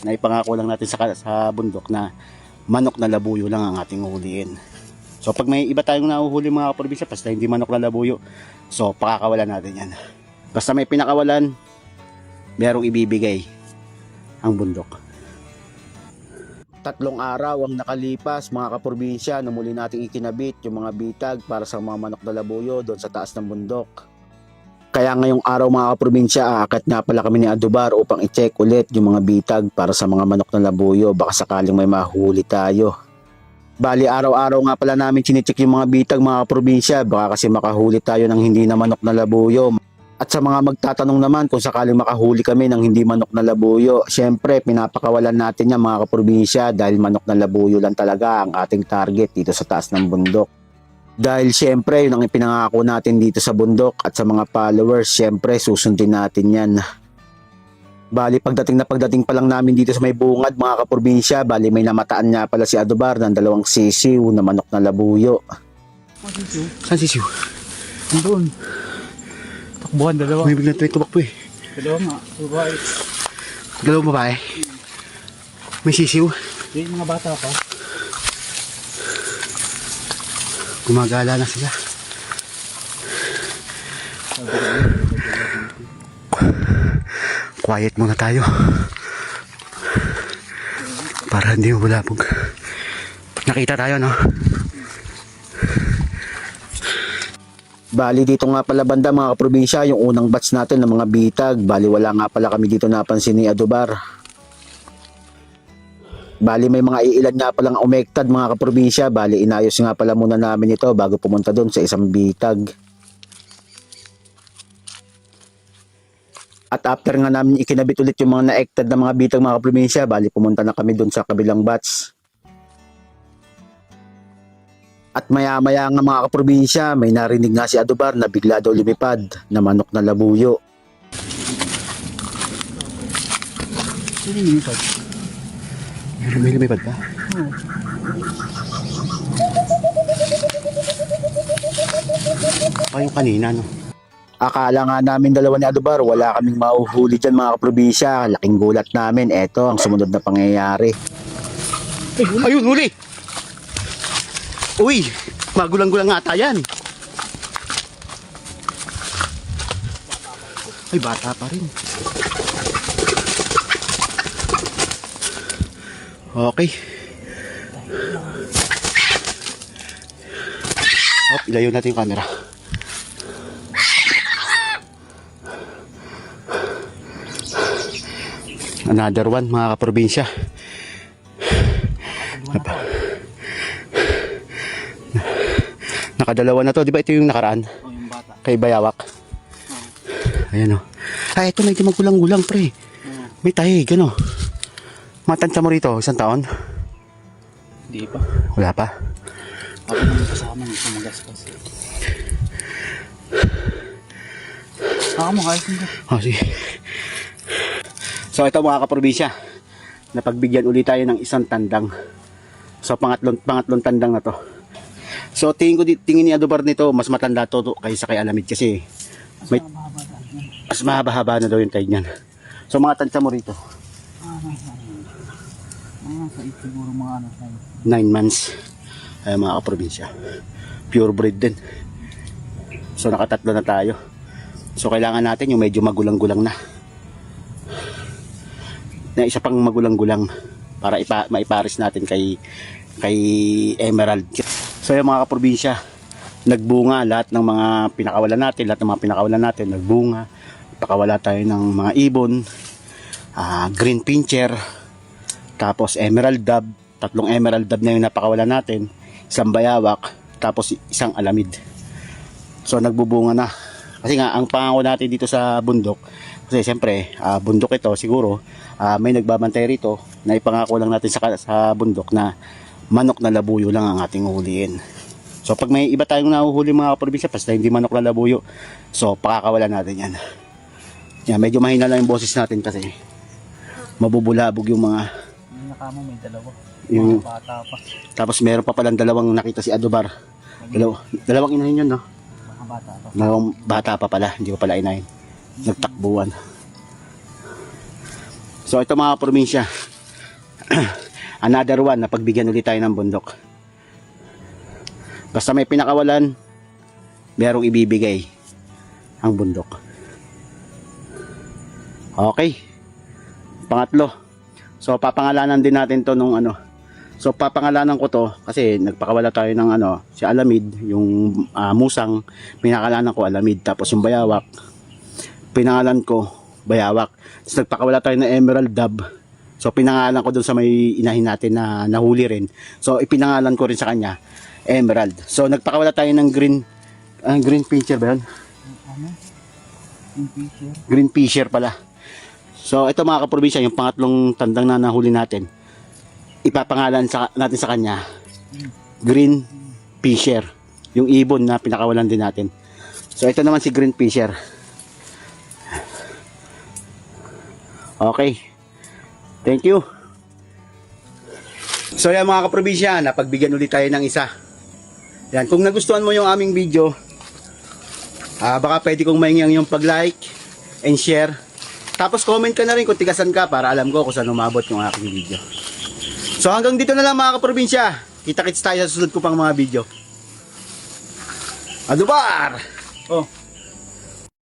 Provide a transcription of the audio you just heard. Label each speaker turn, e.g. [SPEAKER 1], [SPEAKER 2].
[SPEAKER 1] na ipangako lang natin sa bundok na manok na labuyo lang ang ating huhulihin. So pag may iba tayong nahuhuli mga kaprobinsya, basta hindi manok na labuyo, so pakakawalan natin yan. Basta may pinakawalan, merong ibibigay ang bundok. 3 araw ang nakalipas mga kaprobinsya na muli nating ikinabit yung mga bitag para sa mga manok na labuyo doon sa taas ng bundok. Kaya ngayong araw mga kaprobinsya, aakyat nga pala kami ni Adubar upang i-check ulit yung mga bitag para sa mga manok na labuyo, baka sakaling may mahuli tayo. Bali araw-araw nga pala namin chine-check yung mga bitag mga kaprobinsya, baka kasi makahuli tayo ng hindi na manok na labuyo. At sa mga magtatanong naman kung sakaling makahuli kami ng hindi manok na labuyo, syempre pinapakawalan natin yan mga kaprobinsya dahil manok na labuyo lang talaga ang ating target dito sa taas ng bundok. Dahil syempre yun ang ipinangako natin dito sa bundok at sa mga followers, syempre susundin natin yan. Bali pagdating pa lang namin dito sa may bungad mga kaprobinsya, bali may namataan nga pala si Adubar ng 2 sisiw na manok na labuyo.
[SPEAKER 2] Saan sisiw? Andun. Takbuhan, 2.
[SPEAKER 1] May biglang tumakbo eh.
[SPEAKER 2] 2 nga, babae.
[SPEAKER 1] 2 babae. May sisiw.
[SPEAKER 2] Yung mga bata pa.
[SPEAKER 1] Gumagala na sila. Quiet muna tayo para hindi mabulabog. Nakita tayo, no? Bali dito nga pala banda mga kaprobinsya yung unang batch natin ng mga bitag. Bali wala nga pala kami dito napansin ni Adubar. Bali may mga iilan nga palang umektad mga kaprobinsya. Bali inayos nga pala muna namin ito bago pumunta doon sa isang bitag. At after nga namin ikinabit ulit yung mga na-ektad na mga bitag mga kaprobinsya, bali pumunta na kami doon sa kabilang batch. At maya-maya nga mga kaprobinsya, may narinig nga si Adubar na bigla daw lumipad na manok na labuyo.
[SPEAKER 2] Sino yung lumipad?
[SPEAKER 1] May lumipad pa?
[SPEAKER 2] Oo.
[SPEAKER 1] Yung kanina, no? Akala nga namin dalawa ni Adubar, wala kaming mahuhuli dyan mga kaprobinsya. Laking gulat namin, eto ang sumunod na pangyayari. Ayun, huli! Uy, magulang-gulang nga ata yan. Ay, bata pa rin. Okay. Ilayo natin yung camera. Another one mga kaprobinsya. Nakadalawa na to, di ba ito yung nakaraan?
[SPEAKER 2] O yung bata.
[SPEAKER 1] Kay Bayawak. Ayan o. Ay, ito medyo magulang-gulang pre. May tahig, ano? Matansya mo rito, 1 taon?
[SPEAKER 2] Hindi pa.
[SPEAKER 1] Wala pa.
[SPEAKER 2] Ako naman kasama nito magaspas. Ako mo, kahit hindi.
[SPEAKER 1] Oh, sige. So ito mga kaprobinsya, napagbigyan ulit tayo ng 1 tandang. So pangatlong tandang na to. So tingin ni Adubar nito, mas matanda to kaysa kay Alamid kasi may, mas mahaba-haba na daw yung taig niyan. So mga tansya mo rito.
[SPEAKER 2] Sa siguro mga ano tayo.
[SPEAKER 1] 9 months. Ay mga kaprobinsya. Pure breed din. So nakatatlo na tayo. So kailangan natin yung medyo magulang-gulang na. Na isa pang magulang-gulang para maiparis natin kay Emerald. So yung mga kaprobinsya, nagbunga lahat ng mga pinakawalan natin, nagbunga. Pakawala tayo ng mga ibon, green pincher, tapos emerald dove, 3 emerald dove na yung napakawalan natin, 1 bayawak, tapos 1 alamid. So nagbubunga na. Kasi nga ang pangako natin dito sa bundok, kasi siyempre bundok ito siguro, may nagbabantay rito na ipangako lang natin sa bundok na manok na labuyo lang ang ating huhulihin. So pag may iba tayong nahuhuli mga kaprobinsya, basta hindi manok na labuyo, so pakakawalan natin yan. Yan, medyo mahina lang yung boses natin kasi mabubulabog yung mga
[SPEAKER 2] Yung nakama may 2.
[SPEAKER 1] yung
[SPEAKER 2] Mga bata pa.
[SPEAKER 1] tapos meron pa palang 2 nakita si Adubar. Dalawang inahin yun, no?
[SPEAKER 2] Mga bata pa.
[SPEAKER 1] 2 bata pa pala, hindi pa pala inahin. Nagtakbuhan. So ito mga probinsya, another one na pagbigyan ulit tayo ng bundok. Basta may pinakawalan, merong ibibigay ang bundok. Okay. Pangatlo. So papangalanan din natin to nung ano. So papangalanan ko to kasi nagpakawala tayo ng ano, si Alamid, yung musang, pinakalanan ko Alamid, tapos yung bayawak, pinangalan ko bayawak. Tapos nagpakawala tayo ng Emerald Dove. So pinangalan ko dun sa may inahin natin na nahuli rin. So ipinangalan ko rin sa kanya Emerald. So nagpakawala tayo ng green pincher ba yun?
[SPEAKER 2] Ano? Yung fisher.
[SPEAKER 1] Green Fisher pala. So ito mga kaprobinsya, yung pangatlong tandang na nahuli natin, ipapangalan natin sa kanya Green Fisher, yung ibon na pinakawalan din natin. So ito naman si Green Fisher. Okay, thank you. So yan mga kaprobinsya, napagbigyan ulit tayo ng isa. Yan, kung nagustuhan mo yung aming video, baka pwede kong mahingi yung pag-like and share. Tapos comment ka na rin kung tigasan ka para alam ko kung saan umabot yung aking video. So hanggang dito na lang mga kaprobinsya. Kita-kits tayo sa susunod ko pang mga video. Adubar! Oh.